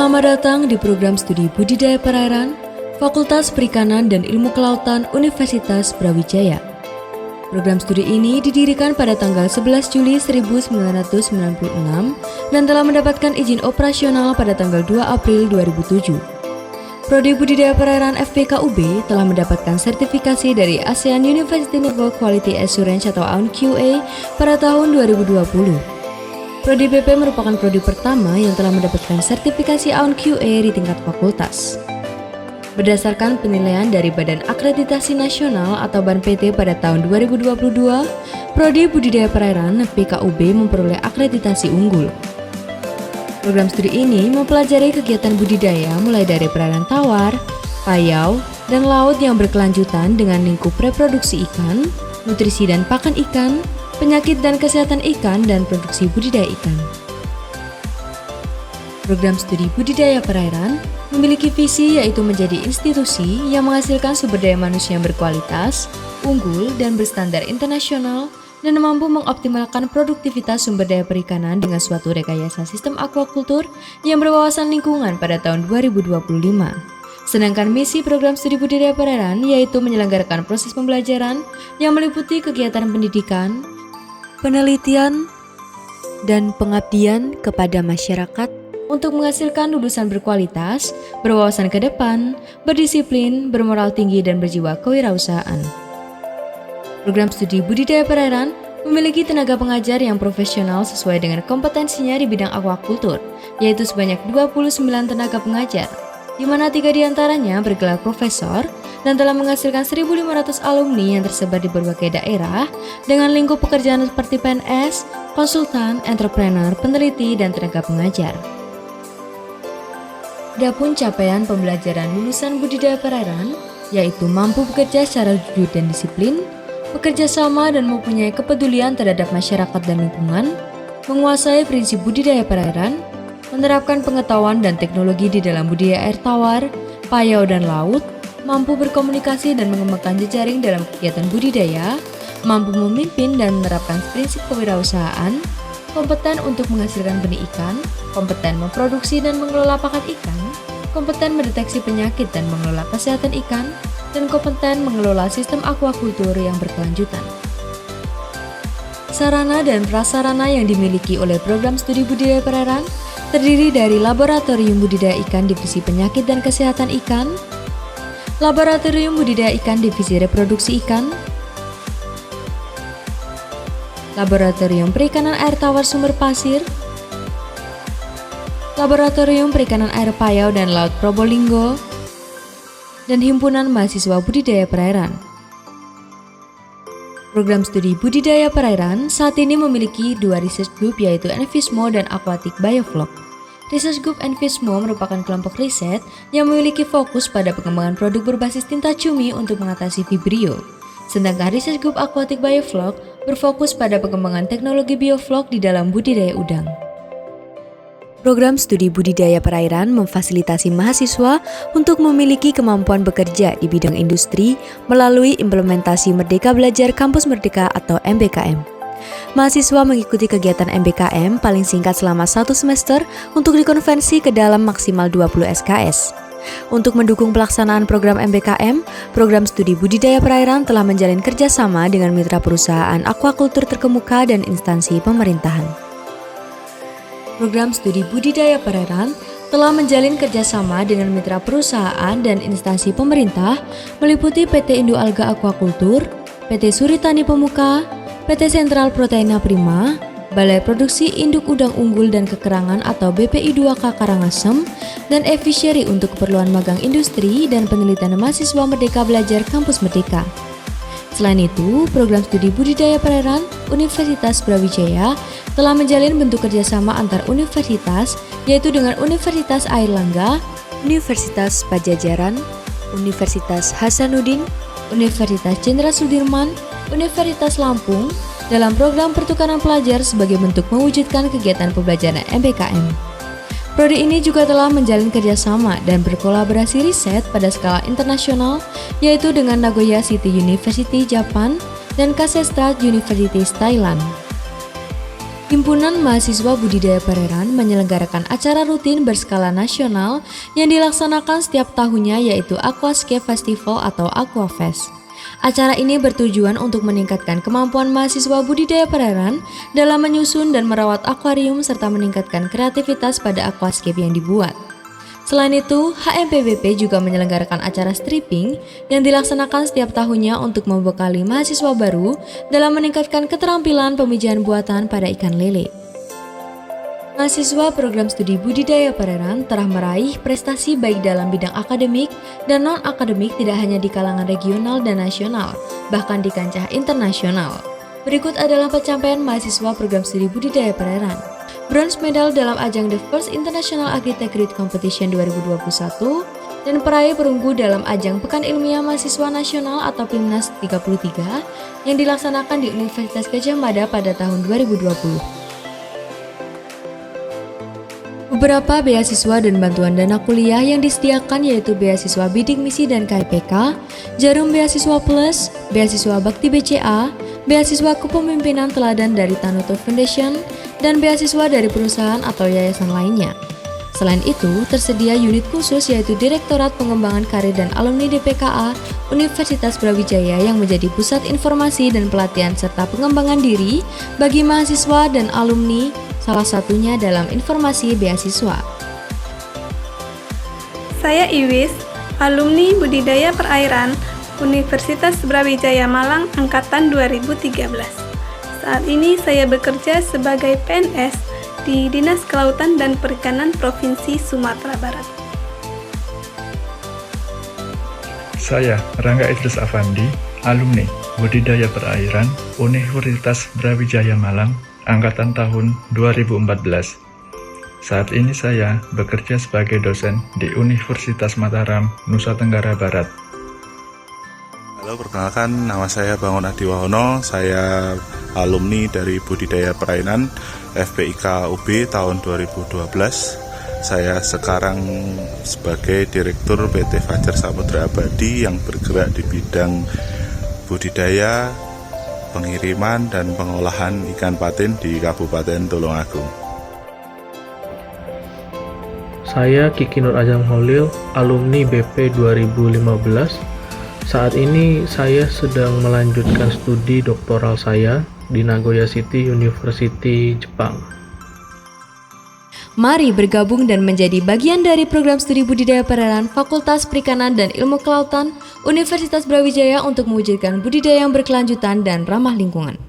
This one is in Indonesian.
Selamat datang di program studi Budidaya Perairan, Fakultas Perikanan dan Ilmu Kelautan Universitas Brawijaya. Program studi ini didirikan pada tanggal 11 Juli 1996 dan telah mendapatkan izin operasional pada tanggal 2 April 2007. Prodi Budidaya Perairan FPKUB telah mendapatkan sertifikasi dari ASEAN University Network Quality Assurance atau AUN-QA pada tahun 2020. Prodi BP merupakan prodi pertama yang telah mendapatkan sertifikasi AUN-QA di tingkat fakultas. Berdasarkan penilaian dari Badan Akreditasi Nasional atau BAN-PT pada tahun 2022, Prodi Budidaya Perairan FPKUB memperoleh akreditasi unggul. Program studi ini mempelajari kegiatan budidaya mulai dari perairan tawar, payau, dan laut yang berkelanjutan dengan lingkup reproduksi ikan, nutrisi dan pakan ikan, penyakit dan kesehatan ikan, dan produksi budidaya ikan. Program studi Budidaya Perairan memiliki visi yaitu menjadi institusi yang menghasilkan sumber daya manusia yang berkualitas, unggul, dan berstandar internasional, dan mampu mengoptimalkan produktivitas sumber daya perikanan dengan suatu rekayasa sistem aquaculture yang berwawasan lingkungan pada tahun 2025. Sedangkan misi program studi Budidaya Perairan yaitu menyelenggarakan proses pembelajaran yang meliputi kegiatan pendidikan, penelitian, dan pengabdian kepada masyarakat untuk menghasilkan lulusan berkualitas, berwawasan ke depan, berdisiplin, bermoral tinggi, dan berjiwa kewirausahaan. Program studi Budidaya Perairan memiliki tenaga pengajar yang profesional sesuai dengan kompetensinya di bidang aquaculture, yaitu sebanyak 29 tenaga pengajar, di mana 3 diantaranya bergelar profesor dan telah menghasilkan 1.500 alumni yang tersebar di berbagai daerah dengan lingkup pekerjaan seperti PNS, konsultan, entrepreneur, peneliti, dan tenaga pengajar. Adapun capaian pembelajaran lulusan budidaya perairan yaitu mampu bekerja secara jujur dan disiplin, bekerja sama dan mempunyai kepedulian terhadap masyarakat dan lingkungan, menguasai prinsip budidaya perairan, menerapkan pengetahuan dan teknologi di dalam budidaya air tawar, payau, dan laut, mampu berkomunikasi dan mengembangkan jejaring dalam kegiatan budidaya, mampu memimpin dan menerapkan prinsip kewirausahaan, kompeten untuk menghasilkan benih ikan, kompeten memproduksi dan mengelola pakan ikan, kompeten mendeteksi penyakit dan mengelola kesehatan ikan, dan kompeten mengelola sistem aquaculture yang berkelanjutan. Sarana dan prasarana yang dimiliki oleh program studi budidaya perairan terdiri dari Laboratorium Budidaya Ikan Divisi Penyakit dan Kesehatan Ikan, Laboratorium Budidaya Ikan Divisi Reproduksi Ikan, Laboratorium Perikanan Air Tawar Sumber Pasir, Laboratorium Perikanan Air Payau dan Laut Probolinggo, dan Himpunan Mahasiswa Budidaya Perairan. Program studi Budidaya Perairan saat ini memiliki 2 research group yaitu Envismo dan Aquatic Biofloc. Research Group Envismo merupakan kelompok riset yang memiliki fokus pada pengembangan produk berbasis tinta cumi untuk mengatasi vibrio. Sedangkan Research Group Aquatic Biofloc berfokus pada pengembangan teknologi biofloc di dalam budidaya udang. Program studi Budidaya Perairan memfasilitasi mahasiswa untuk memiliki kemampuan bekerja di bidang industri melalui implementasi Merdeka Belajar Kampus Merdeka atau MBKM. Mahasiswa mengikuti kegiatan MBKM paling singkat selama 1 semester untuk dikonversi ke dalam maksimal 20 SKS. Untuk mendukung pelaksanaan program MBKM, program studi Budidaya Perairan telah menjalin kerjasama dengan mitra perusahaan aquaculture terkemuka dan instansi pemerintahan. Program studi Budidaya Perairan telah menjalin kerjasama dengan mitra perusahaan dan instansi pemerintah meliputi PT Indo Alga Aquaculture, PT Suritani Pemuka, PT Sentral Proteina Prima, Balai Produksi Induk Udang Unggul dan Kekerangan atau BPI2K Karangasem, dan Evishery untuk keperluan magang industri dan penelitian mahasiswa Merdeka Belajar Kampus Merdeka. Selain itu, program studi Budidaya Perairan Universitas Brawijaya telah menjalin bentuk kerjasama antar universitas yaitu dengan Universitas Airlangga, Universitas Pajajaran, Universitas Hasanuddin, Universitas Jenderal Sudirman, Universitas Lampung dalam program pertukaran pelajar sebagai bentuk mewujudkan kegiatan pembelajaran MBKM. Prodi ini juga telah menjalin kerjasama dan berkolaborasi riset pada skala internasional yaitu dengan Nagoya City University Japan dan Kasetsart University Thailand. Himpunan Mahasiswa Budidaya Perairan menyelenggarakan acara rutin berskala nasional yang dilaksanakan setiap tahunnya yaitu Aquascape Festival atau Aquafest. Acara ini bertujuan untuk meningkatkan kemampuan mahasiswa budidaya perairan dalam menyusun dan merawat akuarium serta meningkatkan kreativitas pada aquascape yang dibuat. Selain itu, HMPBP juga menyelenggarakan acara stripping yang dilaksanakan setiap tahunnya untuk membekali mahasiswa baru dalam meningkatkan keterampilan pemijahan buatan pada ikan lele. Mahasiswa program studi budidaya perairan telah meraih prestasi baik dalam bidang akademik dan non-akademik tidak hanya di kalangan regional dan nasional, bahkan di kancah internasional. Berikut adalah pencapaian mahasiswa program studi budidaya perairan. Bronze medal dalam ajang The First International Agri-Tech Competition 2021 dan peraih perunggu dalam ajang Pekan Ilmiah Mahasiswa Nasional atau PIMNAS 33 yang dilaksanakan di Universitas Gadjah Mada pada tahun 2020. Beberapa beasiswa dan bantuan dana kuliah yang disediakan yaitu beasiswa Bidik Misi dan KIPK, Jarum Beasiswa Plus, beasiswa Bakti BCA, beasiswa Kepemimpinan Teladan dari Tanuto Foundation, dan beasiswa dari perusahaan atau yayasan lainnya. Selain itu, tersedia unit khusus yaitu Direktorat Pengembangan Karir dan Alumni DPKA Universitas Brawijaya yang menjadi pusat informasi dan pelatihan serta pengembangan diri bagi mahasiswa dan alumni, salah satunya dalam informasi beasiswa. Saya Iwis, alumni Budidaya Perairan Universitas Brawijaya Malang Angkatan 2013. Saat ini saya bekerja sebagai PNS di Dinas Kelautan dan Perikanan Provinsi Sumatera Barat. Saya Rangga Idris Afandi, alumni Budidaya Perairan Universitas Brawijaya Malang Angkatan tahun 2014. Saat ini saya bekerja sebagai dosen di Universitas Mataram, Nusa Tenggara Barat. Halo, perkenalkan nama saya Bangun Adiwahono, saya alumni dari Budidaya Perairan FPIK UB tahun 2012. Saya sekarang sebagai Direktur PT Fajar Samudra Abadi yang bergerak di bidang budidaya, pengiriman, dan pengolahan ikan patin di Kabupaten Tulungagung. Saya Kiki Nur Ajam Holil, alumni BP 2015. Saat ini saya sedang melanjutkan studi doktoral saya di Nagoya City University, Jepang. Mari bergabung dan menjadi bagian dari program studi budidaya perairan Fakultas Perikanan dan Ilmu Kelautan Universitas Brawijaya untuk mewujudkan budidaya yang berkelanjutan dan ramah lingkungan.